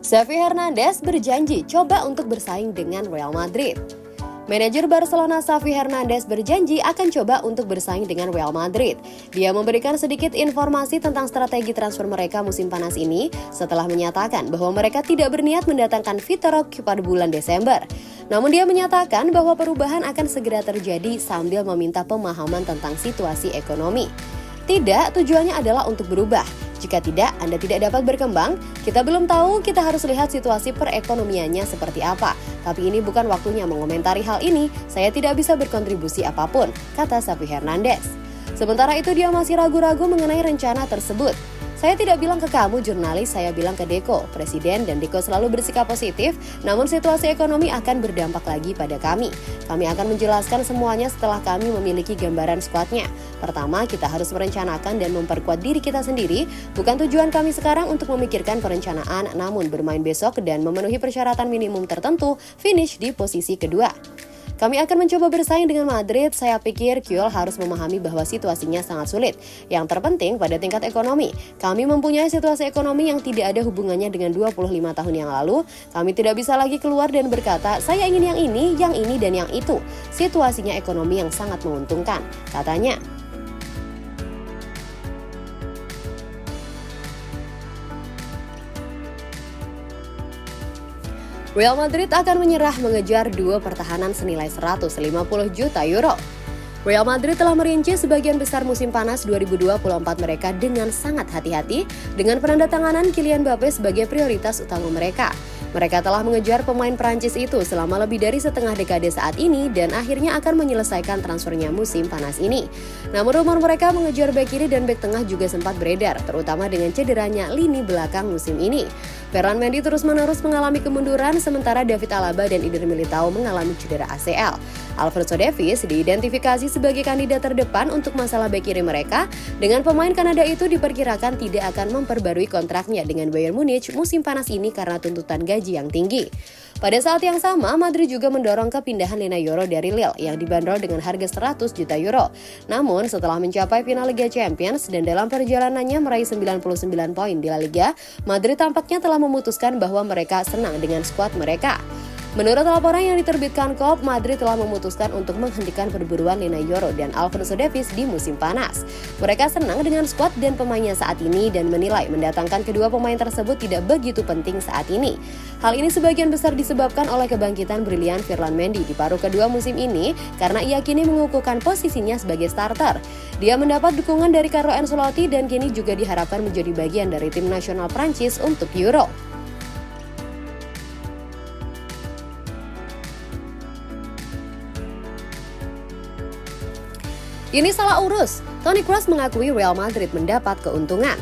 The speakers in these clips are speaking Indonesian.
Xavi Hernandez berjanji coba untuk bersaing dengan Real Madrid. Manajer Barcelona Xavi Hernandez berjanji akan coba untuk bersaing dengan Real Madrid. Dia memberikan sedikit informasi tentang strategi transfer mereka musim panas ini setelah menyatakan bahwa mereka tidak berniat mendatangkan Vitor Roque pada bulan Desember. Namun dia menyatakan bahwa perubahan akan segera terjadi sambil meminta pemahaman tentang situasi ekonomi. Tidak, tujuannya adalah untuk berubah. Jika tidak, Anda tidak dapat berkembang. Kita belum tahu, kita harus lihat situasi perekonomiannya seperti apa. Tapi ini bukan waktunya mengomentari hal ini, saya tidak bisa berkontribusi apapun, kata Xavi Hernandez. Sementara itu dia masih ragu-ragu mengenai rencana tersebut. Saya tidak bilang ke kamu jurnalis, saya bilang ke Deco, Presiden, dan Deco selalu bersikap positif, namun situasi ekonomi akan berdampak lagi pada kami. Kami akan menjelaskan semuanya setelah kami memiliki gambaran skuadnya. Pertama, kita harus merencanakan dan memperkuat diri kita sendiri. Bukan tujuan kami sekarang untuk memikirkan perencanaan, namun bermain besok dan memenuhi persyaratan minimum tertentu, finish di posisi kedua. Kami akan mencoba bersaing dengan Madrid. Saya pikir Kyol harus memahami bahwa situasinya sangat sulit. Yang terpenting pada tingkat ekonomi, kami mempunyai situasi ekonomi yang tidak ada hubungannya dengan 25 tahun yang lalu. Kami tidak bisa lagi keluar dan berkata, saya ingin yang ini, dan yang itu. Situasinya ekonomi yang sangat menguntungkan, katanya. Real Madrid akan menyerah mengejar duo pertahanan senilai 150 juta euro. Real Madrid telah merinci sebagian besar musim panas 2024 mereka dengan sangat hati-hati dengan penandatanganan Kylian Mbappe sebagai prioritas utama mereka. Mereka telah mengejar pemain Prancis itu selama lebih dari setengah dekade saat ini dan akhirnya akan menyelesaikan transfernya musim panas ini. Namun rumor mereka mengejar bek kiri dan bek tengah juga sempat beredar, terutama dengan cederanya lini belakang musim ini. Ferland Mendy terus-menerus mengalami kemunduran, sementara David Alaba dan Eder Militao mengalami cedera ACL. Alphonso Davies diidentifikasi sebagai kandidat terdepan untuk masalah bek kiri mereka. Dengan pemain Kanada itu diperkirakan tidak akan memperbarui kontraknya dengan Bayern Munich musim panas ini karena tuntutan gaji yang tinggi. Pada saat yang sama, Madrid juga mendorong kepindahan Lena Yoro dari Lille yang dibanderol dengan harga 100 juta euro. Namun, setelah mencapai final Liga Champions dan dalam perjalanannya meraih 99 poin di La Liga, Madrid tampaknya telah memutuskan bahwa mereka senang dengan skuad mereka. Menurut laporan yang diterbitkan KOP, Madrid telah memutuskan untuk menghentikan perburuan Lena Yoro dan Alphonso Davies di musim panas. Mereka senang dengan skuad dan pemainnya saat ini dan menilai mendatangkan kedua pemain tersebut tidak begitu penting saat ini. Hal ini sebagian besar disebabkan oleh kebangkitan brilian Ferland Mendy di paruh kedua musim ini karena ia kini mengukuhkan posisinya sebagai starter. Dia mendapat dukungan dari Carlo Ancelotti dan kini juga diharapkan menjadi bagian dari tim nasional Prancis untuk Euro. Ini salah urus, Toni Kroos mengakui Real Madrid mendapat keuntungan.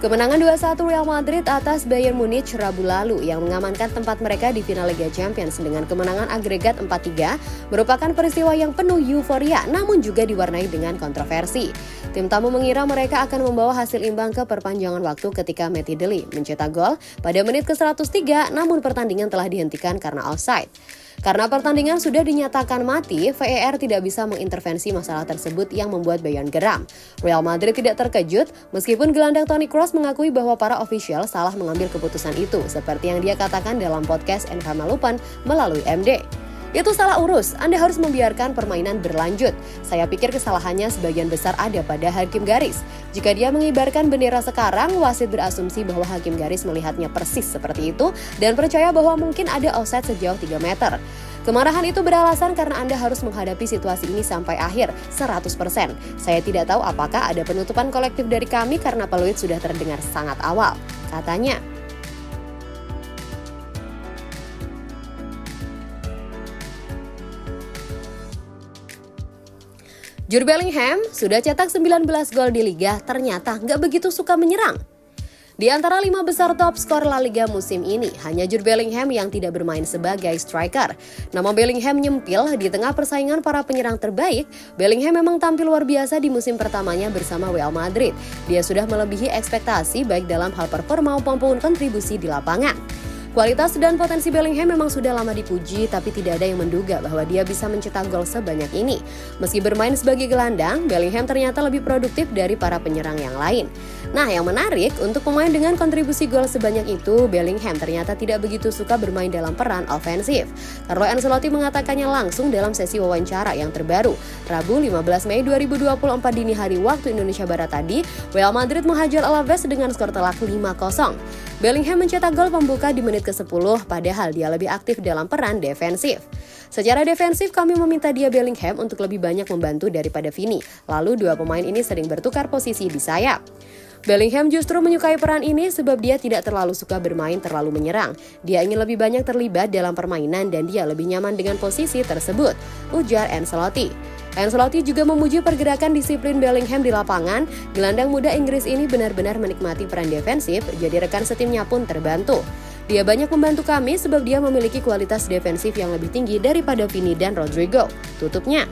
Kemenangan 2-1 Real Madrid atas Bayern Munich Rabu lalu yang mengamankan tempat mereka di final Liga Champions dengan kemenangan agregat 4-3 merupakan peristiwa yang penuh euforia namun juga diwarnai dengan kontroversi. Tim tamu mengira mereka akan membawa hasil imbang ke perpanjangan waktu ketika Matty Deli mencetak gol pada menit ke-103 namun pertandingan telah dihentikan karena offside. Karena pertandingan sudah dinyatakan mati, VAR tidak bisa mengintervensi masalah tersebut yang membuat Bayern geram. Real Madrid tidak terkejut, meskipun gelandang Toni Kroos mengakui bahwa para ofisial salah mengambil keputusan itu, seperti yang dia katakan dalam podcast Enfama Lupan melalui MD. Itu salah urus, Anda harus membiarkan permainan berlanjut. Saya pikir kesalahannya sebagian besar ada pada hakim garis. Jika dia mengibarkan bendera sekarang, wasit berasumsi bahwa hakim garis melihatnya persis seperti itu dan percaya bahwa mungkin ada offside sejauh 3 meter. Kemarahan itu beralasan karena Anda harus menghadapi situasi ini sampai akhir, 100%. Saya tidak tahu apakah ada penutupan kolektif dari kami karena peluit sudah terdengar sangat awal, katanya. Jude Bellingham sudah cetak 19 gol di Liga, ternyata nggak begitu suka menyerang. Di antara 5 besar top skor La Liga musim ini, hanya Jude Bellingham yang tidak bermain sebagai striker. Nama Bellingham nyempil di tengah persaingan para penyerang terbaik. Bellingham memang tampil luar biasa di musim pertamanya bersama Real Madrid. Dia sudah melebihi ekspektasi baik dalam hal performa maupun kontribusi di lapangan. Kualitas dan potensi Bellingham memang sudah lama dipuji, tapi tidak ada yang menduga bahwa dia bisa mencetak gol sebanyak ini. Meski bermain sebagai gelandang, Bellingham ternyata lebih produktif dari para penyerang yang lain. Nah, yang menarik, untuk pemain dengan kontribusi gol sebanyak itu, Bellingham ternyata tidak begitu suka bermain dalam peran ofensif. Carlo Ancelotti mengatakannya langsung dalam sesi wawancara yang terbaru. Rabu 15 Mei 2024 dini hari waktu Indonesia Barat tadi, Real Madrid menghajar Alaves dengan skor telak 5-0. Bellingham mencetak gol pembuka di menit ke-10, padahal dia lebih aktif dalam peran defensif. Secara defensif, kami meminta dia Bellingham untuk lebih banyak membantu daripada Vini. Lalu dua pemain ini sering bertukar posisi di sayap. Bellingham justru menyukai peran ini sebab dia tidak terlalu suka bermain terlalu menyerang. Dia ingin lebih banyak terlibat dalam permainan dan dia lebih nyaman dengan posisi tersebut, ujar Ancelotti. Ancelotti juga memuji pergerakan disiplin Bellingham di lapangan. Gelandang muda Inggris ini benar-benar menikmati peran defensif, jadi rekan setimnya pun terbantu. Dia banyak membantu kami sebab dia memiliki kualitas defensif yang lebih tinggi daripada Vini dan Rodrigo, tutupnya.